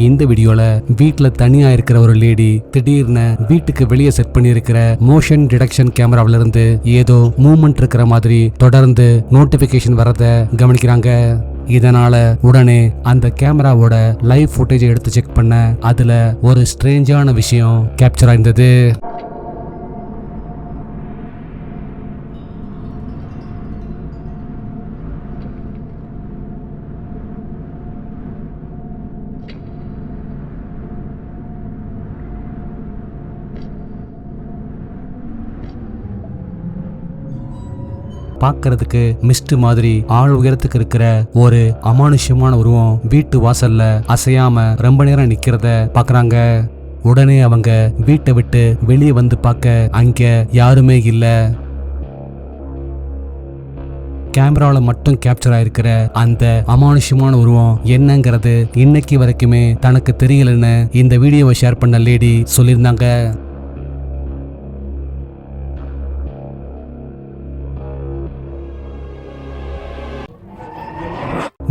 இந்த வீடியோல வீட்டுல தனியா இருக்கிற ஒரு லேடி திடீர்னு வீட்டுக்கு வெளியே செட் பண்ணி இருக்கிற மோஷன் டிடெக்ஷன் கேமராவில இருந்து ஏதோ மூவ்மெண்ட் இருக்கிற மாதிரி தொடர்ந்து நோட்டிபிகேஷன் வரத கவனிக்கிறாங்க. இதனால உடனே அந்த கேமராவோட லைவ் ஃபுட்டேஜ் எடுத்து செக் பண்ண அதுல ஒரு ஸ்ட்ரேஞ்சான விஷயம் கேப்சர் ஆயிருந்தது. பார்க்கிறதுக்கு மிஸ்ட் மாதிரி ஆள் உயரத்துக்கு இருக்கிற ஒரு அமானுஷ்யமான உருவம் வீட்டு வாசல்ல அசையாம ரொம்ப நேரம் நிக்கிறத பாக்குறாங்க. உடனே அவங்க வீட்டை விட்டு வெளியே வந்து பார்க்க அங்க யாருமே இல்ல. கேமரால மட்டும் கேப்சர் ஆயிருக்கிற அந்த அமானுஷ்யமான உருவம் என்னங்கிறது இன்னைக்கு வரைக்குமே தனக்கு தெரியலன்னு இந்த வீடியோவை ஷேர் பண்ண லேடி சொல்லியிருந்தாங்க.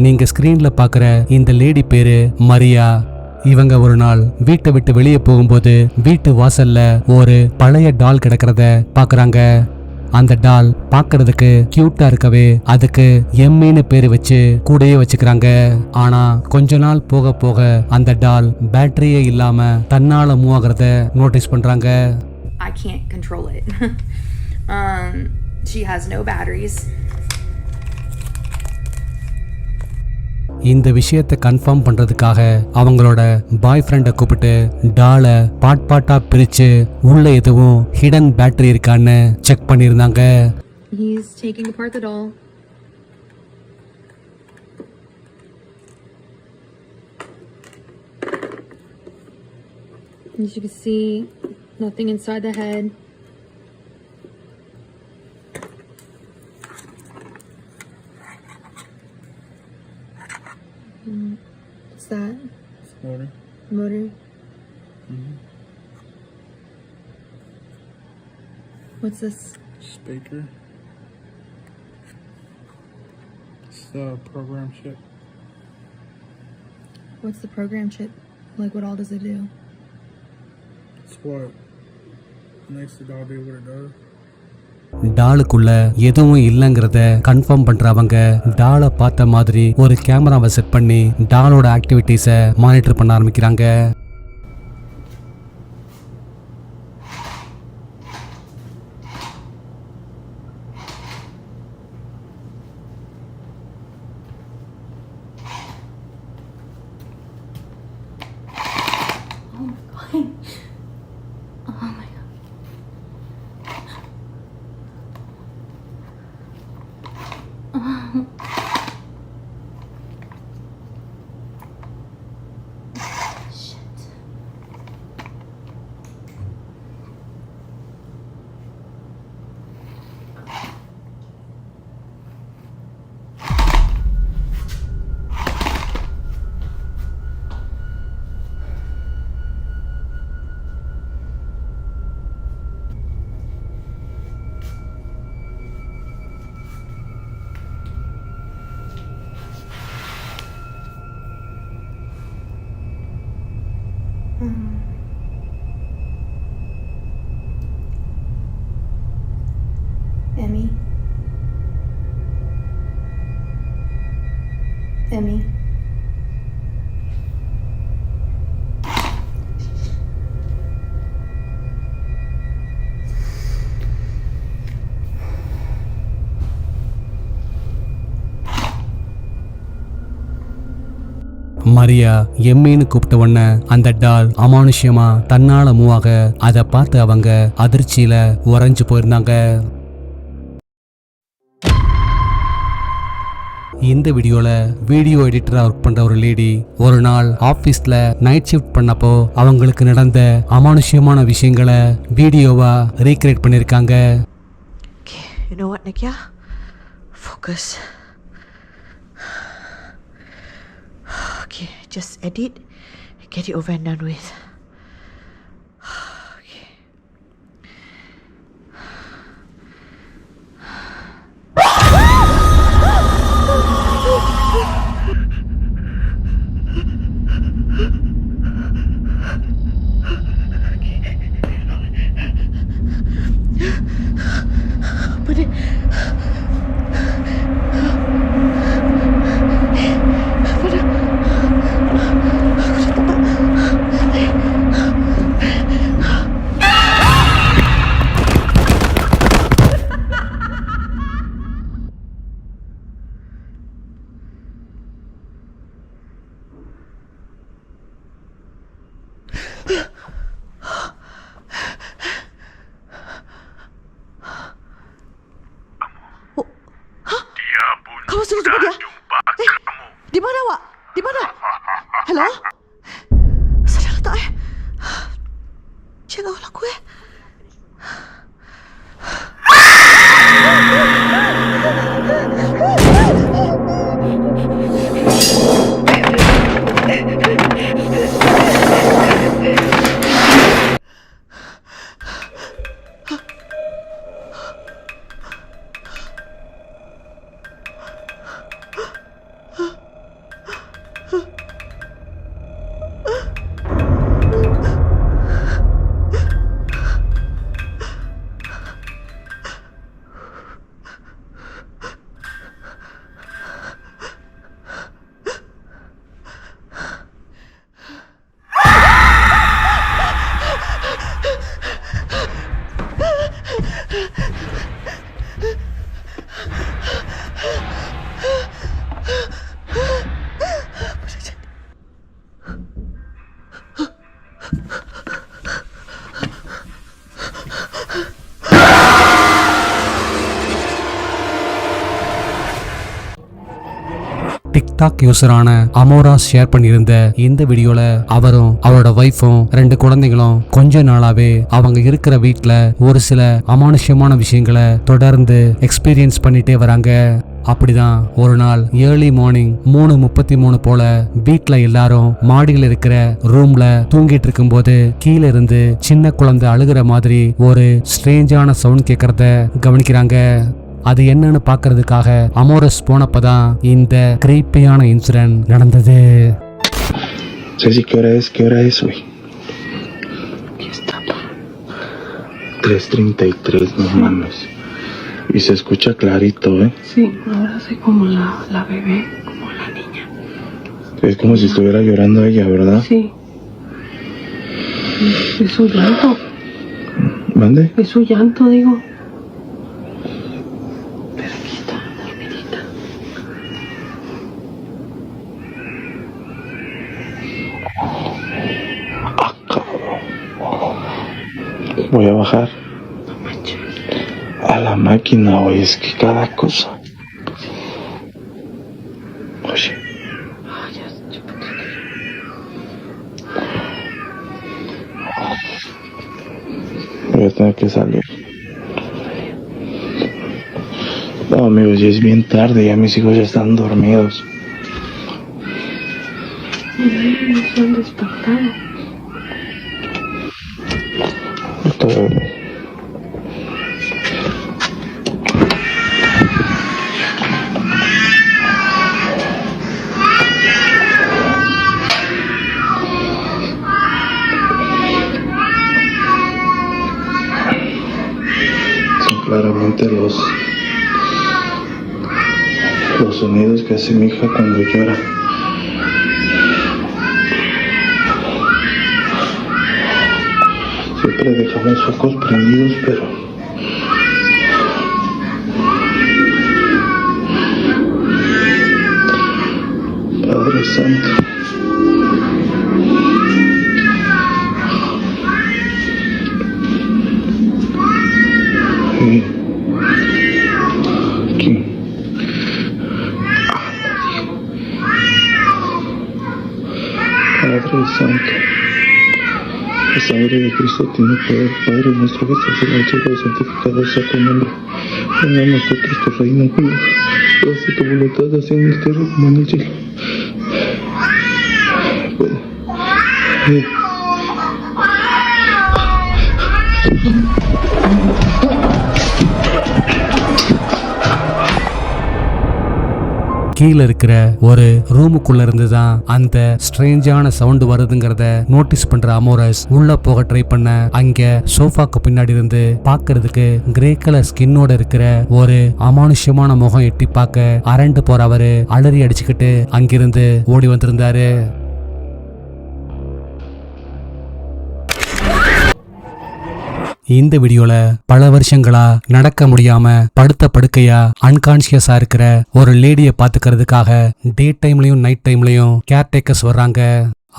நீங்க ஸ்கிரீன்ல பாக்குற இந்த லேடி பேரு மரியா. இவங்க ஒரு நாள் வீட்டை விட்டு வெளியே போகும்போது வீட்டு வாசல்ல ஒரு பழைய டால் கிடக்கிறத பாக்குறாங்க. அந்த டால் பாக்குறதுக்கு கியூட்டா இருக்கவே அதுக்கு எம்மின்னு பேரு வச்சு கூடயே வச்சுக்கிறாங்க. ஆனா கொஞ்ச நாள் போக போக அந்த டால் பேட்டரியே இல்லாம தன்னால மூவ் ஆகிறத நோட்டீஸ் பண்றாங்க. I can't control it. She has no batteries. இந்த விஷயத்தை கன்ஃபார்ம் பண்றதுக்காக அவங்களோட பாய் ஃப்ரெண்டை கூப்பிட்டு டாலை பாட்டா பிரிச்சு உள்ள எதுவும் ஹிடன் பேட்டரி இருக்கான்னு செக் பண்ணிருந்தாங்க. He's taking apart the doll. As you can see, nothing inside the head. What's that? It's motor. Motor. What's this? Speaker. It's the program chip. What's the program chip? Like, what all does it do? It's what makes the doll do what it does. டாலுக்குள்ள எதுவும் இல்லைங்கிறத confirm பண்றவங்க டாலை பார்த்த மாதிரி ஒரு கேமராவை set பண்ணி டாலோட ஆக்டிவிட்டிஸை monitor பண்ண ஆரம்பிக்கிறாங்க. Emmy. Emmy. மரியா எம்மின்னு கூப்பிட்ட உடனே அந்த டால் அமானுஷ்யமா தன்னால மூவாக அதை பார்த்து அவங்க அதிர்ச்சியில உறைஞ்சு போயிருந்தாங்க. இந்த வீடியோல வீடியோ எடிட்டரா ஒர்க் பண்ற ஒரு லேடி ஒரு நாள் ஆபீஸ்ல நைட் ஷிஃப்ட் பண்ணப்போ அவங்களுக்கு நடந்த அமானுஷ்யமான விஷயங்களை வீடியோவா ரீக்ரியேட் பண்ணிருக்காங்க. Okay, you know what, Nikia? Focus. Okay, just edit, get it over and done with. Okay. Hello? Sadar tak eh? Jagalah aku eh. TikTok யூசரான அமோராஸ் ஷேர் பண்ணியிருந்த இந்த வீடியோல அவரும் அவரோட வைஃபும் 2 குழந்தைகளும் கொஞ்ச நாளாவே அவங்க இருக்கிற வீட்ல ஒரு சில அமானுஷ்யமான விஷயங்களை தொடர்ந்து எக்ஸ்பீரியன்ஸ் பண்ணிட்டே வராங்க. அப்படிதான் ஒரு நாள் ஏர்லி மார்னிங் 3:33 போல வீட்ல எல்லாரும் மாடியில் இருக்கிற ரூம்ல தூங்கிட்டு இருக்கும்போது கீழே இருந்து சின்ன குழந்தை அழுகிற மாதிரி ஒரு ஸ்ட்ரேஞ்சான சவுண்ட் கேட்கறத கவனிக்கிறாங்க. அது என்னன்னு பாக்குறதுக்காக அமோரஸ் போனப்பதான் இந்த கிரீப்பியான இன்சிடென்ட் நடந்தது. Ceci, ¿qué hora es hoy? ¿Qué está, pa? 3:33, no mames. Y se escucha clarito, ¿eh? Sí, ahora soy como la bebé, como la niña. Es como si estuviera llorando ella, ¿verdad? Sí. Es su llanto. ¿Mande? Es su llanto, digo. Pero aquí está, dormidita. Ah, cabrón. Voy a bajar No manches. a la máquina, oye, es que cada cosa. Oye, Ah, ya, yo pensé que... voy a tener que salir. No, amigos, ya es bien tarde, ya mis hijos ya están dormidos. No se han despertado. Todavía. Son claramente los sonidos que hace mi hija cuando llora. Siempre dejamos focos prendidos, pero Padre Santo. Aquí. Padre Santo. La sangre de Cristo tiene poder. Padre nuestro que estás en el cielo, santificado sea tu nombre. Venga a nosotros tu reino, Hijo. Hágase tu voluntad, así en la tierra como en el cielo. கீழே இருக்கிற ஒரு ரூமுக்குள்ள இருந்து தான் அந்த ஸ்ட்ரேஞ்சான sound வருதுங்கிறத notice பண்ற amorous உள்ள போக ட்ரை பண்ண அங்க சோஃபாக்கு பின்னாடி இருந்து பாக்குறதுக்கு கிரே கலர் ஸ்கின்னோட இருக்கிற ஒரு அமானுஷ்யமான முகம் எட்டி பார்க்க அரண்டு போற அவரு அலறி அடிச்சுக்கிட்டு அங்கிருந்து ஓடி வந்திருந்தாரு. இந்த வீடியோல பல வருஷங்களா நடக்க முடியாம படுத்த படுக்கையா அன்கான்சியஸா இருக்கிற ஒரு லேடிய பாத்துக்கிறதுக்காக டே டைம்லயும் நைட் டைம்லயும் கேர்டேக்கர்ஸ் வர்றாங்க.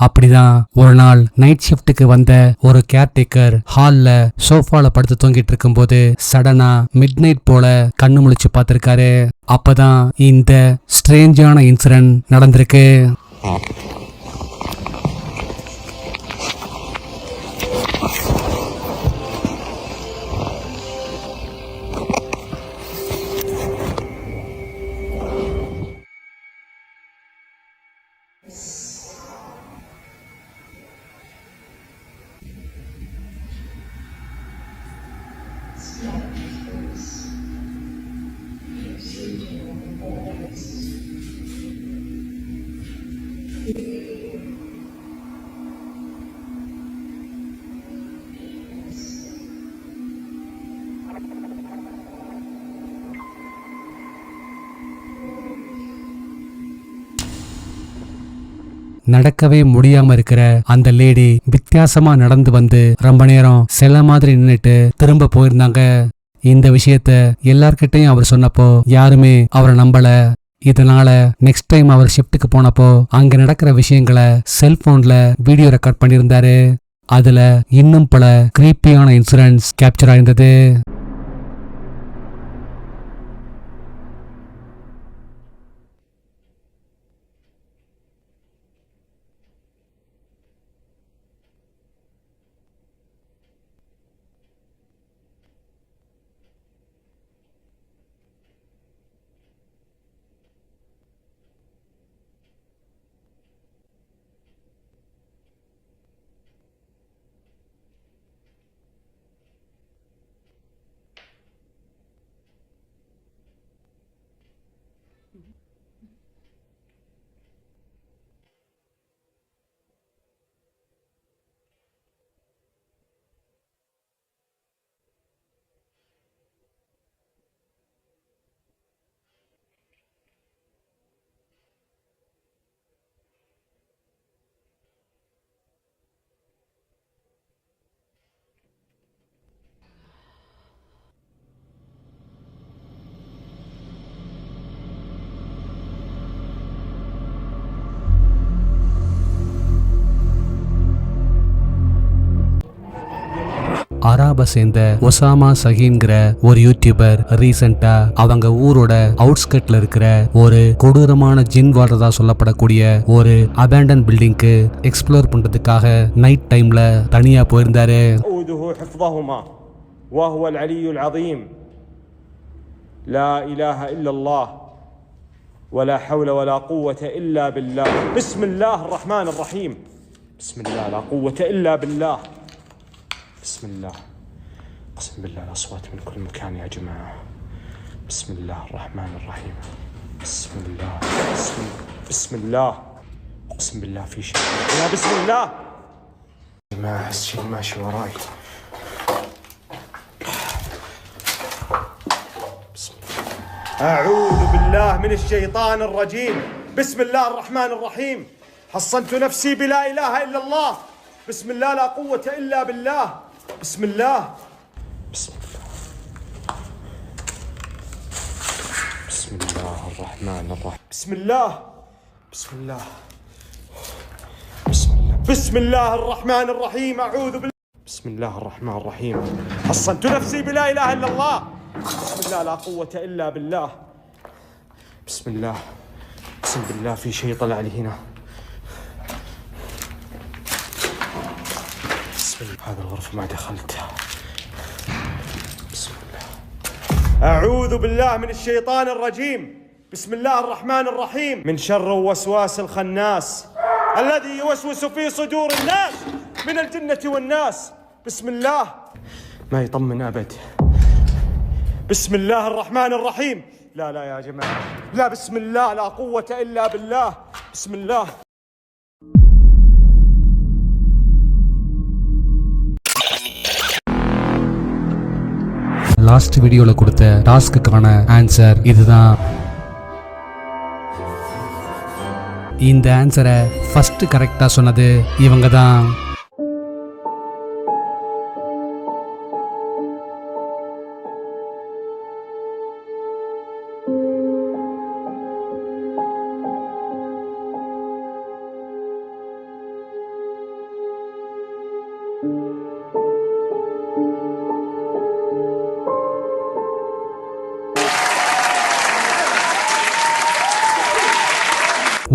அப்படிதான் ஒரு நாள் நைட் ஷிஃப்ட்டுக்கு வந்த ஒரு கேர்டேக்கர் ஹால்ல சோஃபால படுத்து தூங்கிட்டு இருக்கும் போது சடனா மிட் நைட் போல கண்ணு முழிச்சு பார்த்திருக்காரு. அப்பதான் இந்த ஸ்ட்ரேஞ்சான இன்சிடென்ட் நடந்திருக்கு. நடக்கவே முடியாம இருக்கிற அந்த லேடி வித்தியாசமா நடந்து வந்து ரொம்ப நேரம் சில மாதிரி நின்னுட்டு திரும்ப போயிருந்தாங்க. இந்த விஷயத்த எல்லார்கிட்டையும் அவர் சொன்னப்போ யாருமே அவரை நம்பல. இதனால நெக்ஸ்ட் டைம் அவர் ஷிஃப்ட்டுக்கு போனப்போ அங்க நடக்கிற விஷயங்களை செல்போன்ல வீடியோ ரெக்கார்ட் பண்ணியிருந்தாரு. அதுல இன்னும் பல கிரீப்பியான இன்சிடென்ட்ஸ் கேப்சர் ஆயிருந்தது. அராபை சேர்ந்த ஒசாமா சஹீன்கிற ஒரு யூடியூபர் ரீசெண்டா அவங்க ஊரோட அவுட்ஸ்கட்ல இருக்கிற ஒரு கொடூரமான ஜின் வாழ்றதா சொல்லப்படக்கூடிய ஒரு அபேண்டன் பில்டிங்க்கு எக்ஸ்ப்ளோர் பண்றதுக்காக நைட் டைம்ல தனியா போயிருந்தாரு. وهو العلي العظيم لا إله إلا الله ولا حول ولا قوة إلا بالله بسم الله الرحمن الرحيم بسم الله لا قوة إلا بالله بسم الله أقسم بالله الأصوات من كل مكان يا جماعة بسم الله الرحمن الرحيم بسم الله بسم الله أقسم بالله في شيء يا بسم الله يا جماعة الشيء ماشي وراي أعوذ بالله من الشيطان الرجيم بسم الله الرحمن الرحيم حصنت نفسي بلا إله إلا الله بسم الله لا قوة إلا بالله بسم الله بسم الله بسم الله الرحمن الرحيم بسم الله بسم الله بسم الله بسم الله الرحمن الرحيم أعوذ بالله بسم الله الرحمن الرحيم حصنت نفسي بلا إله إلا الله بسم الله لا قوة إلا بالله بسم الله بسم بالله في شيء طلع لي هنا بسم الله هذا الغرفة ما دخلتها بسم الله أعوذ بالله من الشيطان الرجيم بسم الله الرحمن الرحيم من شر وسواس الخناس الذي يوسوس في صدور الناس من الجنة والناس بسم الله ما يطمن أبد بسم الله الرحمن الرحيم لا لا يا جماعة لا بسم الله لا قوة إلا بالله بسم الله லாஸ்ட் வீடியோல கொடுத்த டாஸ்க்குக்கான ஆன்சர் இதுதான். இந்த ஆன்சரை ஃபர்ஸ்ட் கரெக்டா சொன்னது இவங்க தான்.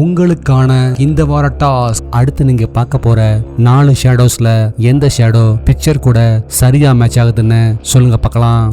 உங்களுக்கான இந்த வார டாஸ்க், அடுத்து நீங்க பார்க்க போற 4 ஷேடோஸ்ல எந்த ஷேடோ பிக்சர் கூட சரியா மேட்ச் ஆகுதுன்னு சொல்லுங்க பார்க்கலாம்.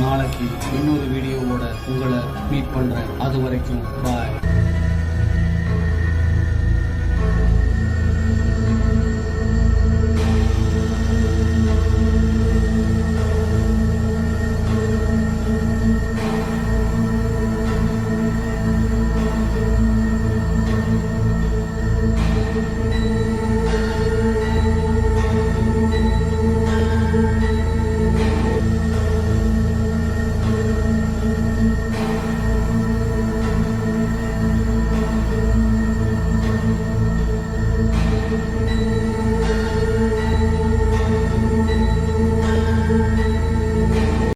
நாளைக்கு இன்னொரு வீடியோவோட உங்களை மீட் பண்றேன். அது வரைக்கும் பாய்.